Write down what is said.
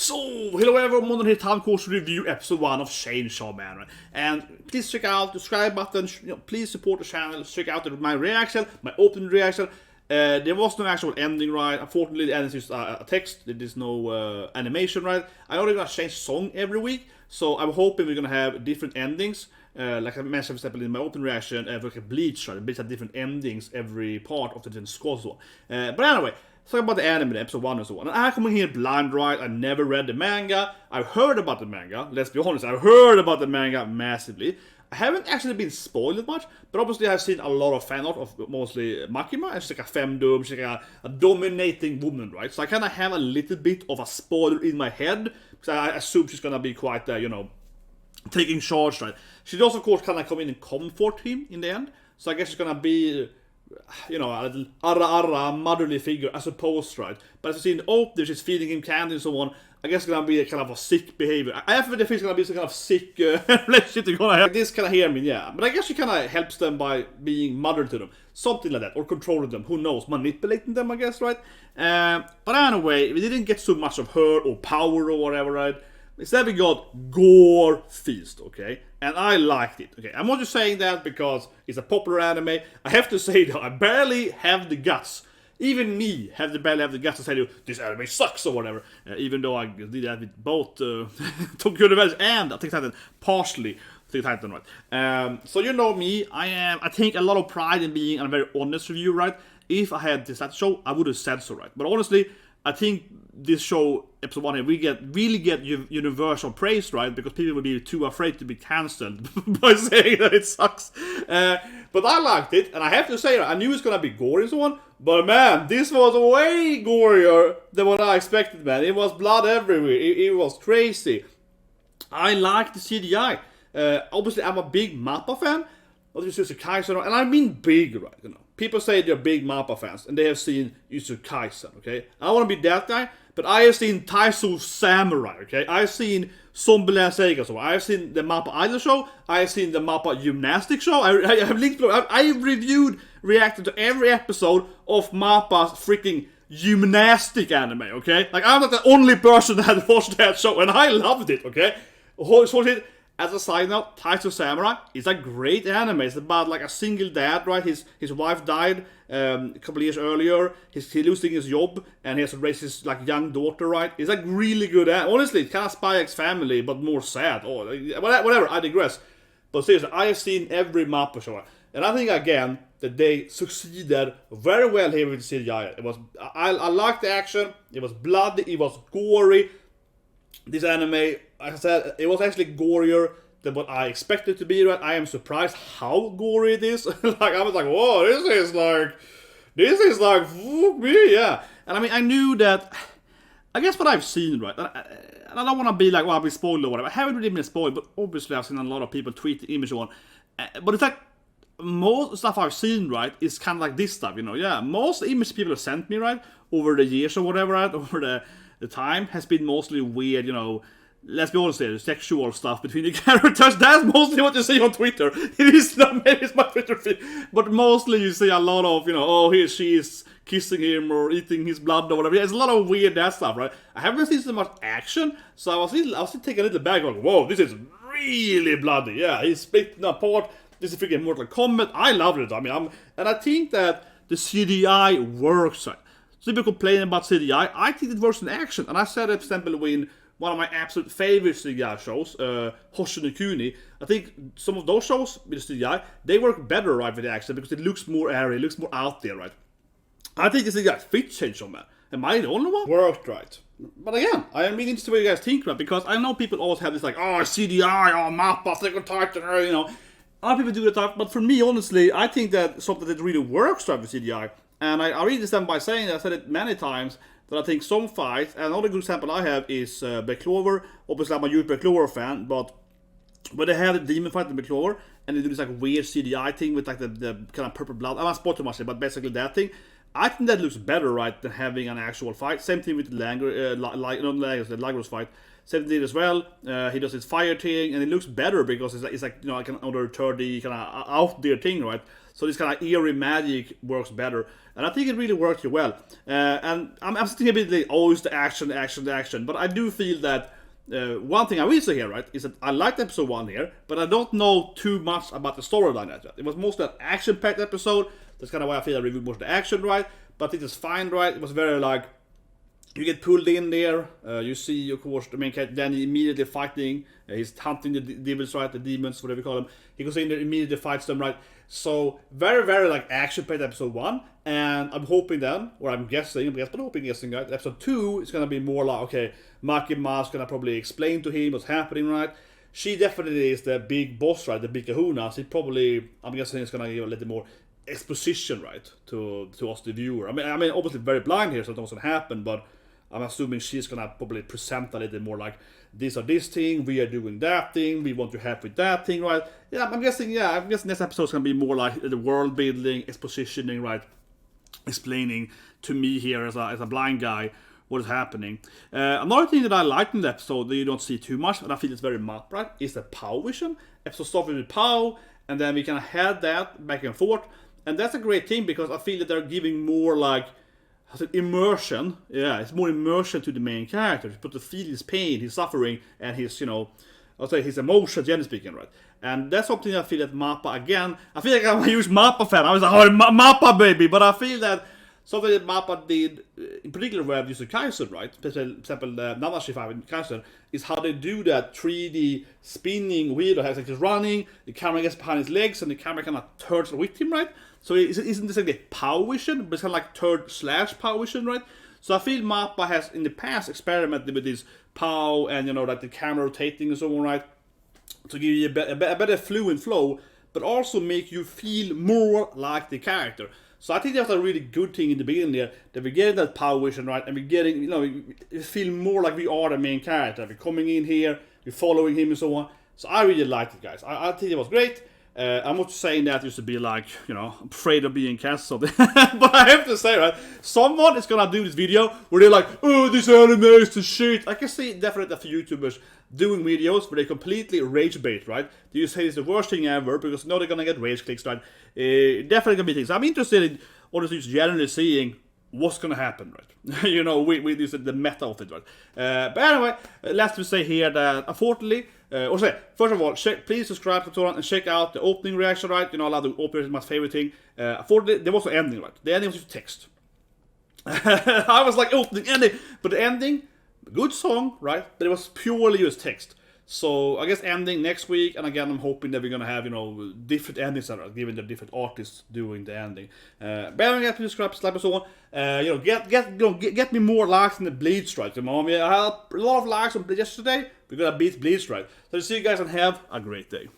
So, hello everyone, Myrmonden here, time course review episode 1 of Chainsawman, right? And please check out the subscribe button, please support the channel, check out my reaction, my opening reaction. There was no actual ending, right? Unfortunately, the ending is just a text, there is no animation, right? I know they're gonna change song every week, so I'm hoping we're gonna have different endings. Like I mentioned, for example, in my open reaction, like a Bleach, right? Bleach had different endings every part of the different scores. But anyway, let's talk about the anime, episode 1 and so on. And I come in here blind, right? I never read the manga. I've heard about the manga. Let's be honest, I've heard about the manga massively. I haven't actually been spoiled much, but obviously I've seen a lot of fan art of mostly Makima. And she's like a femdom, she's like a dominating woman, right? So I kind of have a little bit of a spoiler in my head, because I assume she's gonna be quite, taking charge, right? She does, of course, kind of come in and comfort him in the end. So I guess she's gonna be, a little motherly figure, I suppose, right? But as you see in the opening, she's feeding him candy and so on. I guess it's gonna be a kind of a sick behavior. I have the feeling it's gonna be some kind of sick relationship they're gonna have. This kind of hear me, yeah. But I guess she kind of helps them by being mother to them. Something like that. Or controlling them. Who knows? Manipulating them, I guess, right? But anyway, we didn't get so much of her or power or whatever, right? Instead we got gore feast, okay? And I liked it, okay? I'm not just saying that because it's a popular anime. I have to say though, I barely have the guts. Even me barely have the guts to say, this anime sucks or whatever. Even though I did that with both Tokyo Revenge and Attack on Titan, partially Attack on Titan, right? So you know me, I take a lot of pride in being a very honest review, right? If I had this show, I would have said so, right? But honestly, I think this show, episode 1 here, we really get universal praise, right? Because people will be too afraid to be cancelled by saying that it sucks. But I liked it, and I have to say, I knew it's gonna be gory and so on, but man, this was way gorier than what I expected, man. It was blood everywhere, it was crazy. I like the CGI. Obviously, I'm a big MAPPA fan, of Jujutsu Kaisen, and I mean big, right? People say they're big MAPPA fans, and they have seen Jujutsu Kaisen, okay? I don't want to be that guy, but I have seen Taisou Samurai, okay? I've seen Zombieland Sega, so I've seen the MAPPA Idol show, I've seen the MAPPA Gymnastic show, I have linked below, I reacted to every episode of MAPPA's freaking gymnastic anime, okay? Like, I'm not the only person that had watched that show, and I loved it, okay? As a side note, Taisou Samurai is a great anime. It's about like a single dad, right? His wife died a couple of years earlier. He's losing his job, and he has to raise his like young daughter, right? It's like really good anime. Honestly, it's kind of Spy X Family, but more sad. Oh, whatever, I digress. But seriously, I have seen every MAPPA show. And I think, again, that they succeeded very well here with the CGI. I liked the action. It was bloody. It was gory. This anime, like I said, it was actually gorier than what I expected it to be, right? I am surprised how gory it is. Like, I was like, whoa, this is like, fuck me, yeah. And I mean, I knew that, I guess what I've seen, right? And I don't want to be like, well, I'll be spoiled or whatever. I haven't really been spoiled, but obviously I've seen a lot of people tweet the image on. But it's like, most stuff I've seen, right, is kind of like this stuff, yeah. Most image people have sent me, right, over the years or whatever, right, over the time has been mostly weird, let's be honest here, sexual stuff between the characters. That's mostly what you see on Twitter. It is not, maybe it's my Twitter feed, but mostly you see a lot of, oh, here she is kissing him or eating his blood or whatever. Yeah, it's a lot of weird that stuff, right? I haven't seen so much action, so I was taking a little back, like, whoa, this is really bloody. Yeah, he's split apart. This is freaking Mortal Kombat. I loved it. I mean, and I think that the CGI works, right? So people complain about CGI. I think it works in action. And I said, for example, in one of my absolute favorite CGI shows, Hoshi no Kuni, I think some of those shows with the CGI, they work better, right, with the action because it looks more airy, it looks more out there, right? I think the CGI fits Chainsawman. Am I the only one? Worked, right? But again, I am really interested what you guys think, right? Because I know people always have this like, oh, CGI, oh, MAPPA, Attack on Titan, A lot of people do that stuff, but for me, honestly, I think that something that really works, right, with CGI. And I really stand by saying that. I said it many times, that I think some fights, and another good example I have is Black Clover. Obviously, I'm a huge Black Clover fan, but when they have the demon fight in Black Clover, and they do this like weird CGI thing with like the kind of purple blood, I'm not spoil too much, but basically that thing, I think that looks better, right, than having an actual fight. Same thing with the Lagros fight. Same thing as well. He does his fire thing, and it looks better because it's like like another 30 kind of out there thing, right? So this kind of eerie magic works better, and I think it really worked here well. And I'm sitting a bit like, oh, it's the action, but I do feel that one thing I will say here, right, is that I liked episode 1 here, but I don't know too much about the storyline yet. It was mostly an action-packed episode. That's kind of why I feel I reviewed most of the action, right? But it is fine, right? It was very like, you get pulled in there, you see, of course, the main character then immediately fighting, he's hunting the devils, right, the demons, whatever you call them. He goes in there, immediately fights them, right? So, very, very, like, action-packed episode 1, and I'm hoping then, or I'm guessing, right, episode 2 is gonna be more like, okay, Maki Ma's gonna probably explain to him what's happening, right? She definitely is the big boss, right, the big kahuna, so he probably, I'm guessing it's gonna give a little more exposition, right, to us, the viewer. I mean, obviously very blind here, so it's not gonna happen, but I'm assuming she's gonna probably present a little more like, this or this thing, we are doing that thing, we want to help with that thing, right? Yeah, I'm guessing this episode's gonna be more like the world building, expositioning, right? Explaining to me here as a blind guy what is happening. Another thing that I liked in the episode that you don't see too much, and I feel it's very MAPPA, right, is the POW vision. Episode started with POW, and then we kind of had that back and forth, and that's a great thing because I feel that they're giving more like immersion. Yeah, it's more immersion to the main character. But to feel his pain, his suffering, and his, I'll say his emotions, generally speaking, right? And that's something I feel that MAPPA, again, I feel like I'm a huge MAPPA fan. I was like, oh, MAPPA, baby. But I feel that something that MAPPA did, in particular where I've used Kaizen, right? For example, the Nanashi 5 in Kaizen, is how they do that 3D spinning wheel. Like he's running, the camera gets behind his legs, and the camera kind of turns with him, right? So it isn't necessarily POW vision, but it's kind of like third/POW vision, right? So I feel MAPPA has in the past experimented with this POW and like the camera rotating and so on, right? To give you a better fluent flow, but also make you feel more like the character. So I think that's a really good thing in the beginning there, that we're getting that POW vision, right? And we're getting, we feel more like we are the main character. We're coming in here, we're following him and so on. So I really liked it, guys. I think it was great. I'm not saying that just to be like, afraid of being cast or something. But I have to say, right, someone is gonna do this video where they're like, oh, this anime is the shit. I can see definitely a few YouTubers doing videos where they completely rage bait, right? They just say it's the worst thing ever because they're gonna get rage clicks, right? Definitely gonna be things. I'm interested in honestly just generally seeing what's gonna happen, right? With this, the meta of it, right? But anyway, last to say here that unfortunately, first of all, please subscribe to Torrent and check out the opening reaction, right? I love the opening is my favorite thing. Unfortunately, there was an ending, right? The ending was just text. I was like, opening, ending, but the ending, good song, right? But it was purely just text. So I guess ending next week, and again I'm hoping that we're gonna have different endings, given the different artists doing the ending. But anyway, please subscribe, slap and so on. Get me more likes in the Bleed Strike. I had a lot of likes on yesterday. We're gonna beat Bleed Strike. So see you guys and have a great day.